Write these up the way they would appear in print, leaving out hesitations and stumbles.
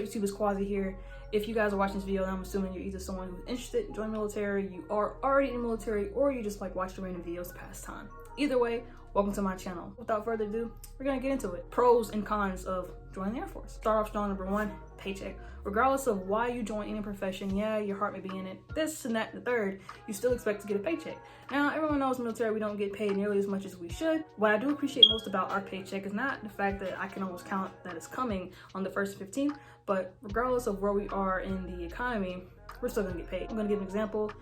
up YouTube? It's Kwasi here. If you guys are watching this video, then I'm assuming you're either someone who's interested in joining the military, you are already in the military, or you just like watching random videos to pass time. Either way, welcome to my channel. Without further ado, we're gonna get into it. Pros and cons of joining the Air Force. Start off strong. Number one, paycheck. Regardless of why you join any profession, yeah, your heart may be in it, this and that and the third, you still expect to get a paycheck. Now, everyone knows in the military we don't get paid nearly as much as we should. What I do appreciate most about our paycheck is not the fact that I can almost count that it's coming on the 1st and 15th, but regardless of where we are in the economy, we're still gonna get paid. I'm gonna give an example,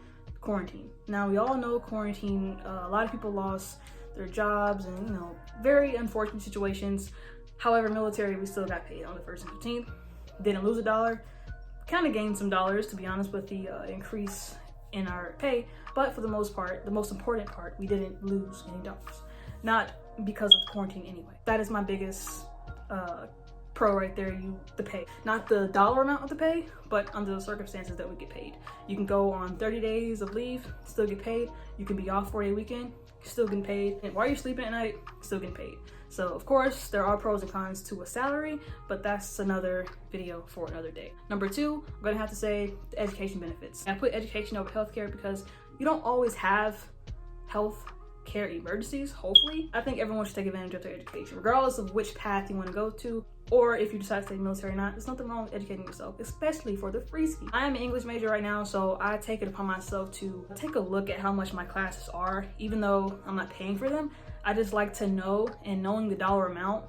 quarantine. Now, we all know quarantine, a lot of people lost their jobs and, you know, very unfortunate situations. However, military, we still got paid on the 1st and 15th. Didn't lose a dollar, kind of gained some dollars, to be honest, with the increase in our pay. But for the most part, the most important part, we didn't lose any dollars. Not because of the quarantine anyway. That is my biggest pro right there, the pay. Not the dollar amount of the pay, but under the circumstances that we get paid. You can go on 30 days of leave, still get paid. You can be off for a weekend, still getting paid. And while you're sleeping at night, still getting paid. So of course, there are pros and cons to a salary, but that's another video for another day. Number two, I'm gonna have to say the education benefits. I put education over healthcare because you don't always have health care emergencies, hopefully. I think everyone should take advantage of their education, regardless of which path you wanna go to, or if you decide to stay in the military or not. There's nothing wrong with educating yourself, especially for the free ski. I am an English major right now, so I take it upon myself to take a look at how much my classes are, even though I'm not paying for them. I just like to know, and knowing the dollar amount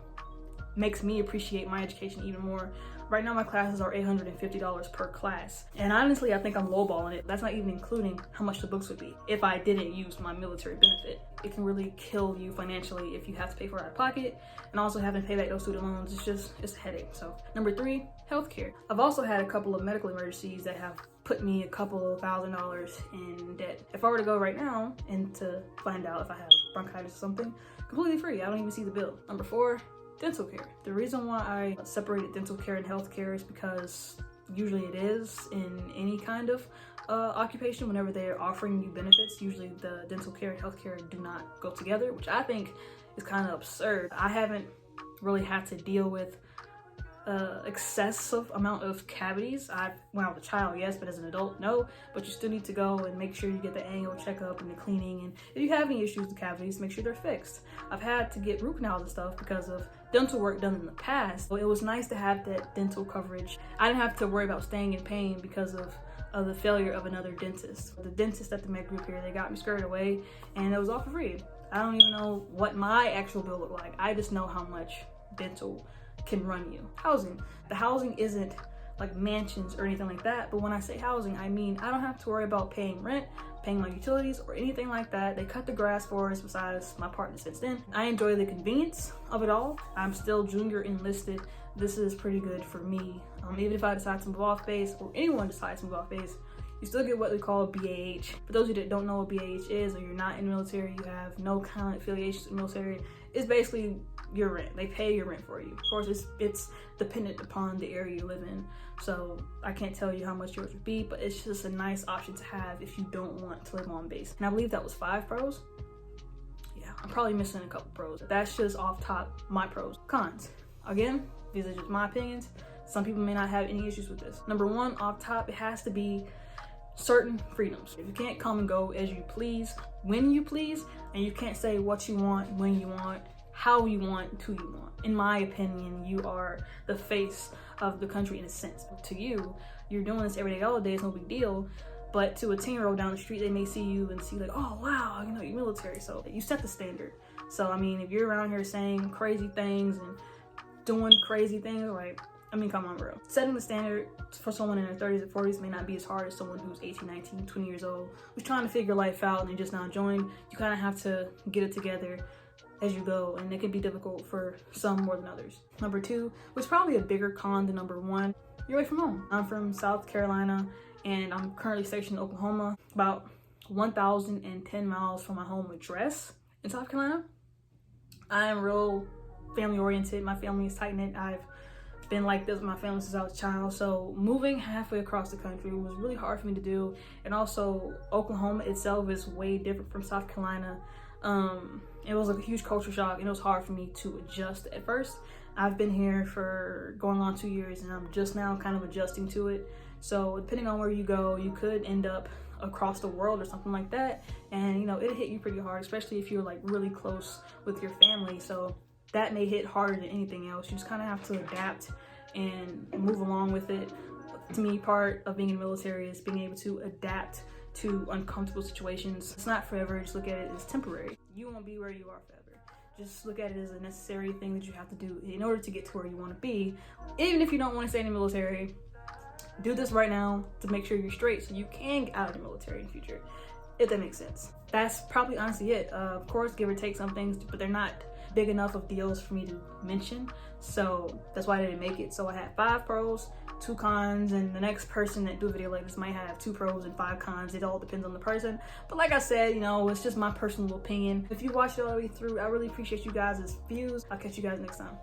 makes me appreciate my education even more. Right now, my classes are $850 per class. And honestly, I think I'm lowballing it. That's not even including how much the books would be if I didn't use my military benefit. It can really kill you financially if you have to pay for it out of pocket, and also having to pay back those student loans. It's a headache. So number three, healthcare. I've also had a couple of medical emergencies that have put me a couple of $1,000s in debt. If I were to go right now and to find out if I have bronchitis or something, completely free. I don't even see the bill. Number four, dental care. The reason why I separated dental care and health care is because usually it is in any kind of occupation. Whenever they're offering you benefits, usually the dental care and health care do not go together, which I think is kind of absurd. I haven't really had to deal with excessive amount of cavities. When I was a child, yes, but as an adult, no. But you still need to go and make sure you get the annual checkup and the cleaning, and if you have any issues with cavities, make sure they're fixed. I've had to get root canals and stuff because of dental work done in the past. So it was nice to have that dental coverage. I didn't have to worry about staying in pain because of the failure of another dentist. The dentist at the med group here, they got me scared away, and it was all for free. I don't even know what my actual bill looked like. I just know how much dental can run you. Housing. The housing isn't like mansions or anything like that, but when I say housing, I mean I don't have to worry about paying rent, paying my utilities, or anything like that. They cut the grass for us besides my partner since then. I enjoy the convenience of it all. I'm still junior enlisted. This is pretty good for me. Even if I decide to move off base, or anyone decides to move off base, you still get what we call BAH. For those of you that don't know what BAH is, or you're not in the military, you have no kind of affiliations in the military, it's basically your rent. They pay your rent for you. Of course, it's dependent upon the area you live in, so I can't tell you how much yours would be, but it's just a nice option to have if you don't want to live on base. And I believe that was 5 pros. Yeah, I'm probably missing a couple pros. That's just off top my pros. Cons. Again, these are just my opinions. Some people may not have any issues with this. Number one, off top, it has to be certain freedoms. If you can't come and go as you please, when you please, and you can't say what you want, when you want, how you want, who you want. In my opinion, you are the face of the country in a sense. To you, you're doing this every day, all day, it's no big deal. But to a 10-year-old down the street, they may see you and see like, oh wow, you know, you're military. So you set the standard. So I mean, if you're around here saying crazy things and doing crazy things, like, I mean, come on, bro. Setting the standard for someone in their 30s or 40s may not be as hard as someone who's 18, 19, 20 years old, who's trying to figure life out and they just now joined. You kind of have to get it together as you go, and it can be difficult for some more than others. Number two, which is probably a bigger con than number one, you're away from home. I'm from South Carolina, and I'm currently stationed in Oklahoma, about 1,010 miles from my home address in South Carolina. I am real family oriented. My family is tight-knit. I've been like this with my family since I was a child, so moving halfway across the country was really hard for me to do. And also, Oklahoma itself is way different from South Carolina. It was like a huge culture shock, and it was hard for me to adjust at first. I've been here for going on 2 years, and I'm just now kind of adjusting to it. So depending on where you go, you could end up across the world or something like that, and you know, it'll hit you pretty hard, especially if you're like really close with your family. So that may hit harder than anything else. You just kind of have to adapt and move along with it. To me, part of being in the military is being able to adapt to uncomfortable situations. It's not forever. Just look at it as temporary. You won't be where you are forever. Just look at it as a necessary thing that you have to do in order to get to where you want to be. Even if you don't want to stay in the military, do this right now to make sure you're straight so you can get out of the military in the future, if that makes sense. That's probably honestly it. Of course, give or take some things, but they're not big enough of deals for me to mention, so that's why I didn't make it. So I had 5 pros, 2 cons, and the next person that do a video like this might have 2 pros and 5 cons. It all depends on the person, but like I said, you know, it's just my personal opinion. If you watched it all the way through, I really appreciate you guys' views. I'll catch you guys next time.